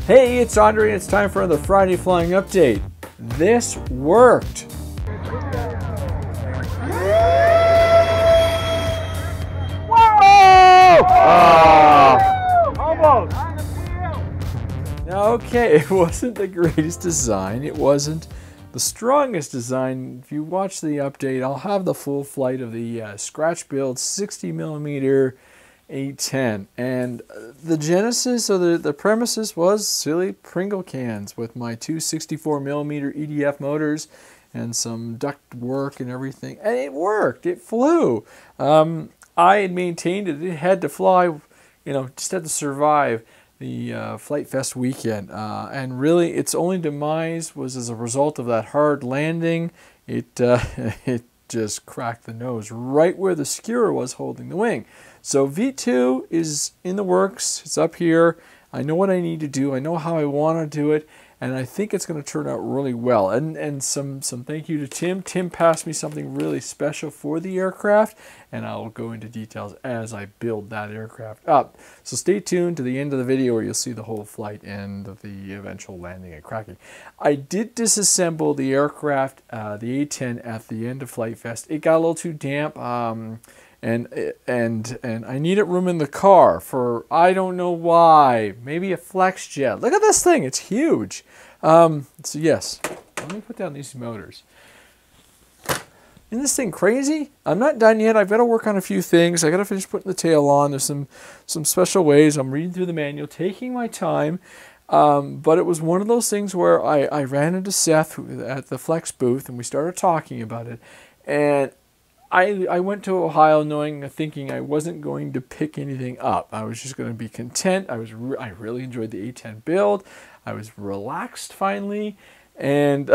Hey, it's Andre and it's time for another Friday Flying Update. This worked. Whoa! Almost. Okay, it wasn't the greatest design. It wasn't the strongest design. If you watch the update, I'll have the full flight of the scratch build 60mm A10, and the genesis or the premises was silly Pringle cans with my two 64mm EDF motors and some duct work and everything, and it worked. It flew. I had maintained it. It had to fly, just had to survive the Flight Fest weekend, and really its only demise was as a result of that hard landing. It it just cracked the nose right where the skewer was holding the wing. So V2 is in the works. It's up here. I know what I need to do. I know how I want to do it, and I think it's going to turn out really well. And some thank you to Tim. Tim passed me something really special for the aircraft, and I'll go into details as I build that aircraft up. So stay tuned to the end of the video where you'll see the whole flight and the eventual landing and cracking. I did disassemble the aircraft, the A10, at the end of Flight Fest. It got a little too damp. And I needed room in the car for, I don't know why, maybe a flex jet. Look at this thing, it's huge. So yes, let me put down these motors. Isn't this thing crazy? I'm not done yet. I've got to work on a few things. I got to finish putting the tail on. There's some special ways. I'm reading through the manual, taking my time. But it was one of those things where I ran into Seth at the Flex booth and we started talking about it. And I went to Ohio thinking I wasn't going to pick anything up. I was just going to be content. I really enjoyed the A10 build. I was relaxed finally, and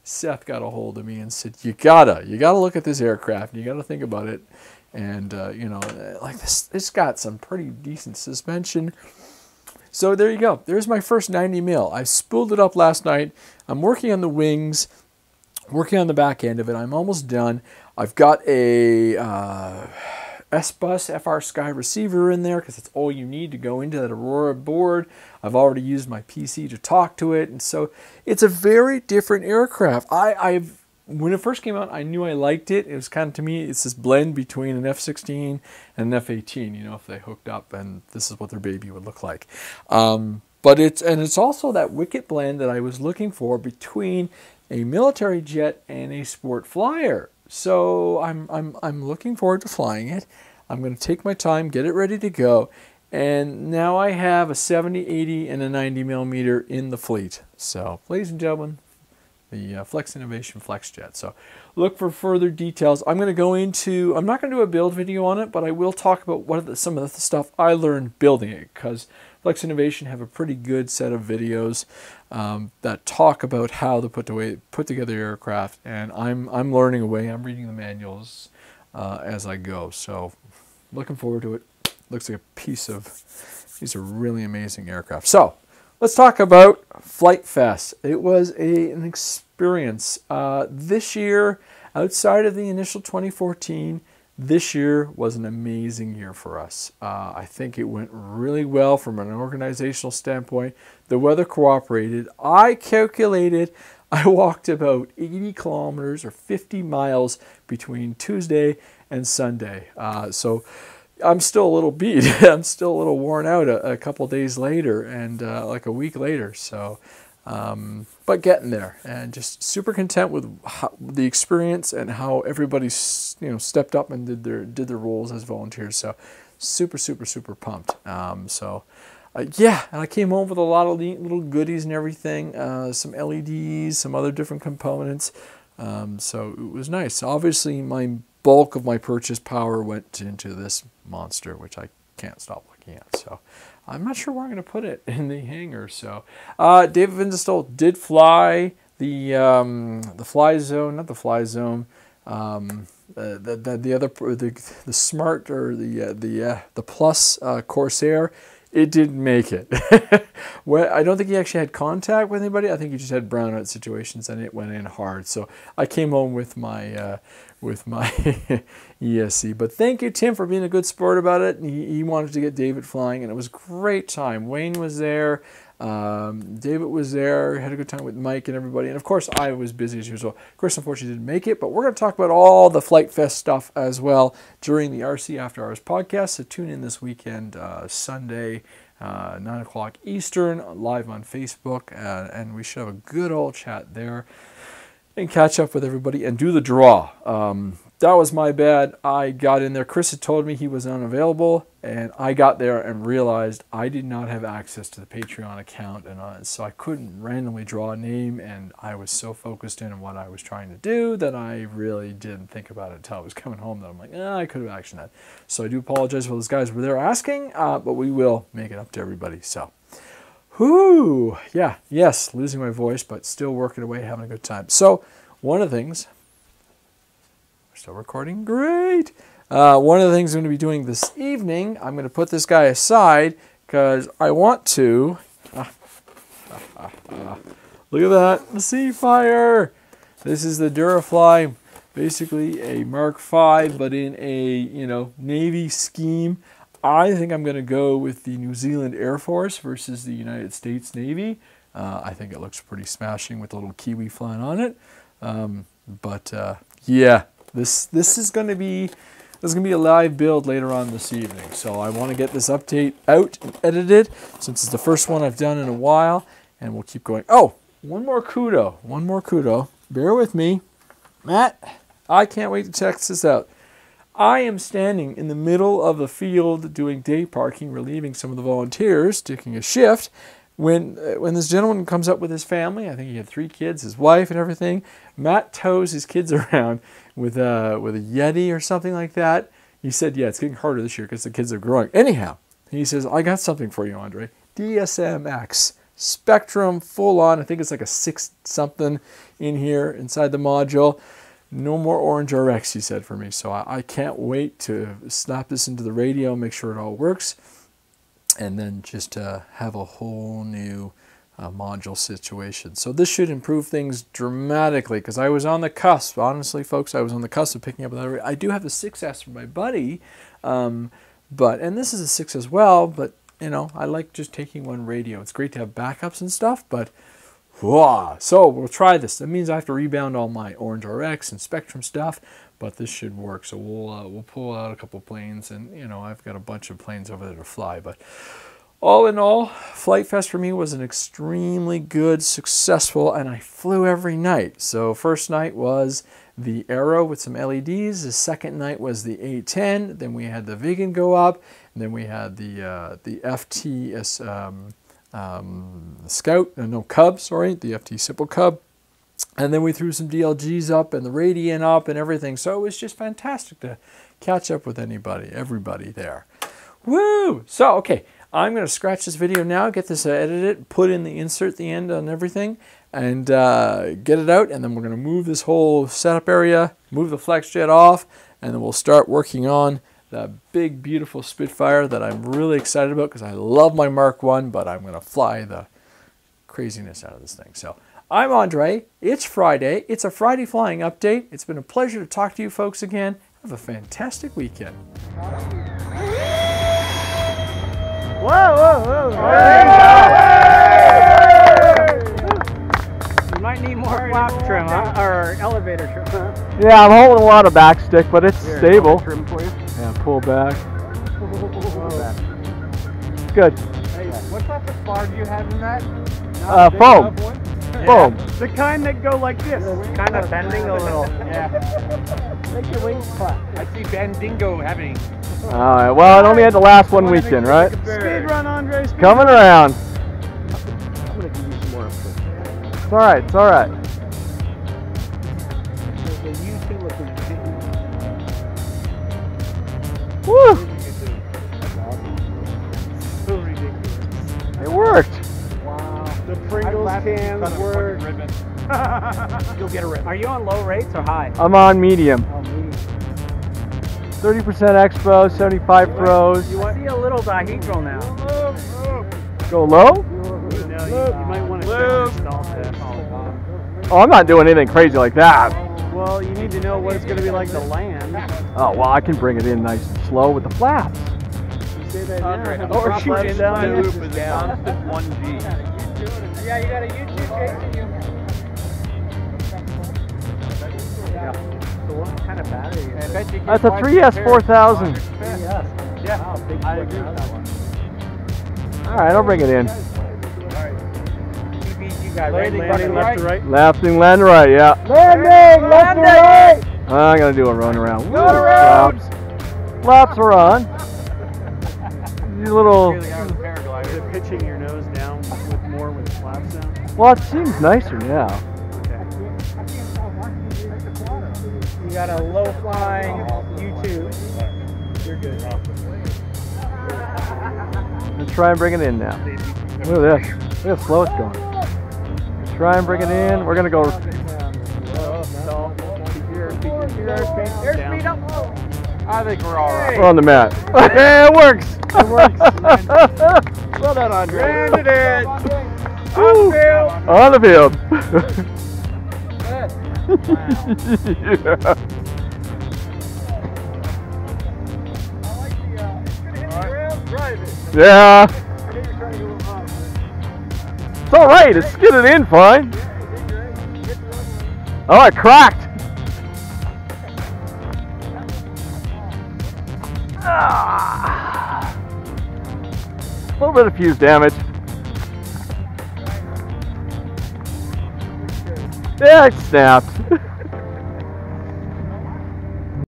Seth got a hold of me and said, "You gotta look at this aircraft. You gotta think about it." And like this, it's got some pretty decent suspension. So there you go. There's my first 90mm. I spooled it up last night. I'm working on the wings, working on the back end of it. I'm almost done. I've got a S-Bus FR Sky receiver in there because that's all you need to go into that Aurora board. I've already used my PC to talk to it, and so it's a very different aircraft. When it first came out, I knew I liked it. It was kind of, to me, it's this blend between an F-16 and an F-18. If they hooked up, and this is what their baby would look like. But it's also that wicked blend that I was looking for between a military jet and a sport flyer. So I'm looking forward to flying it. I'm going to take my time, get it ready to go, and now I have a 70, 80, and a 90mm in the fleet. So, ladies and gentlemen, the Flex Innovation Flex Jet. So, look for further details. I'm not going to do a build video on it, but I will talk about some of the stuff I learned building it, because Flex Innovation have a pretty good set of videos that talk about how to put together aircraft, and I'm learning away. I'm reading the manuals as I go. So, looking forward to it. Looks like these are really amazing aircraft. So, let's talk about Flight Fest. It was an experience. This year, outside of the initial 2014, this year was an amazing year for us. I think it went really well from an organizational standpoint. The weather cooperated. I calculated I walked about 80 kilometers or 50 miles between Tuesday and Sunday. So I'm still a little beat. I'm still a little worn out a couple days later and like a week later. So, but getting there, and just super content with the experience and how everybody stepped up and did their roles as volunteers. So super pumped. Yeah, and I came home with a lot of little goodies and everything, some LEDs, some other different components. So it was nice. Obviously, my bulk of my purchase power went into this monster, which I can't stop looking at. So I'm not sure where I'm going to put it in the hangar. So David Vinzenstoll did fly the fly zone, not the fly zone, the Smart, or the Plus Corsair. It didn't make it. Well, I don't think he actually had contact with anybody. I think he just had brownout situations, and it went in hard. So I came home with my with my ESC. But thank you, Tim, for being a good sport about it. He wanted to get David flying, and it was a great time. Wayne was there. David was there, had a good time with Mike and everybody. And of course, I was busy as usual. Chris, unfortunately, didn't make it, but we're going to talk about all the Flight Fest stuff as well during the RC After Hours podcast. So tune in this weekend, Sunday, 9 o'clock Eastern, live on Facebook. And we should have a good old chat there and catch up with everybody and do the draw. That was my bad. I got in there. Chris had told me he was unavailable, and I got there and realized I did not have access to the Patreon account, and so I couldn't randomly draw a name, and I was so focused in on what I was trying to do that I really didn't think about it until I was coming home that I'm like, I could have actioned that. So I do apologize for those guys who were there asking, but we will make it up to everybody. So, whoo, yeah, yes, losing my voice, but still working away, having a good time. So one of the things... Still recording? Great! One of the things I'm going to be doing this evening, I'm going to put this guy aside because I want to... Look at that! The Seafire! This is the Durafly, basically a Mark V, but in a, Navy scheme. I think I'm going to go with the New Zealand Air Force versus the United States Navy. I think it looks pretty smashing with a little Kiwi flying on it. Yeah. This is going to be a live build later on this evening. So I want to get this update out and edited since it's the first one I've done in a while, and we'll keep going. Oh, one more kudo. Bear with me. Matt, I can't wait to text this out. I am standing in the middle of the field doing day parking, relieving some of the volunteers, taking a shift. When this gentleman comes up with his family, I think he had 3 kids, his wife and everything, Matt tows his kids around with a Yeti or something like that. He said, yeah, it's getting harder this year because the kids are growing. Anyhow, he says, I got something for you, Andre. DSM-X, Spectrum, full on. I think it's like a 6 something in here inside the module. No more Orange RX, he said for me. So I can't wait to snap this into the radio, make sure it all works. And then just have a whole new module situation. So this should improve things dramatically because I was on the cusp. Honestly, folks, I was on the cusp of picking up another. I do have the 6S from my buddy, and this is a 6 as well, but, I like just taking one radio. It's great to have backups and stuff, but, so we'll try this. That means I have to rebound all my Orange RX and Spectrum stuff, but this should work. So we'll pull out a couple planes, and I've got a bunch of planes over there to fly. But all in all, Flight Fest for me was an extremely good, successful, and I flew every night. So first night was the Arrow with some LEDs. The second night was the A10. Then we had the Vegan go up, and then we had the FT Cub, sorry, the FT Simple Cub. And then we threw some DLGs up and the Radiant up and everything. So it was just fantastic to catch up with everybody there. Woo! So, okay, I'm going to scratch this video now, get this edited, put in the insert at the end on everything, and get it out. And then we're going to move this whole setup area, move the FlexJet off, and then we'll start working on that big, beautiful Spitfire that I'm really excited about because I love my Mark I, but I'm going to fly the craziness out of this thing. So I'm Andre. It's Friday. It's a Friday flying update. It's been a pleasure to talk to you folks again. Have a fantastic weekend. Whoa. You might need more flap trim, huh? Or elevator trim, huh? Yeah, I'm holding a lot of back stick, but it's stable. Trim for you. Yeah, pull back. Good. Hey, what type of spar do you have in that? Foam. Foam. The kind that go like this. Kind of bending a little. Yeah. Make your wings clap. I see Bandingo happening. Alright, well, it only had to last one weekend, right? Speed run, Andre. Coming around. I'm going to give you some more. It's alright, it's alright. Woo! So ridiculous. It worked. Wow. The Pringles cans work. You'll get a rip. Are you on low rates or high? I'm on medium. Oh, medium. 30% expo, 75 throws. You see a little dihedral now. Go low? You might want to install that. Oh, I'm not doing anything crazy like that. Well, Well, you need to know what it's going to be like to land. Oh, well, I can bring it in nice and slow with the flaps. You say that now. Or shoot Right it down down there. loop is a constant 1G. Yeah, you got a YouTube chasing you. Yeah. So what kind of battery is it? That's a 3S 4000. Yeah, I agree with that one. All right, I'll bring it in. You got landing left to right. Left and land right, yeah. Landing left to right. I'm going to do a run around. Woo, around. Flaps are on. You little... Is it pitching your nose down with flaps down? Well, it seems nicer now. Okay. You got a low flying U2. You're good. Let's try and bring it in now. Look at this. Look how slow it's going. Try and bring it in. We're going to go... Airspeed up. I think we're all right. We're on the mat. Yeah, it works. It works. Well done, Andre. Landed it. Woo. On the field. Yeah. It's all right. It's skidded in fine. Oh, it cracked. A little bit of fuse damage. Yeah, it snapped.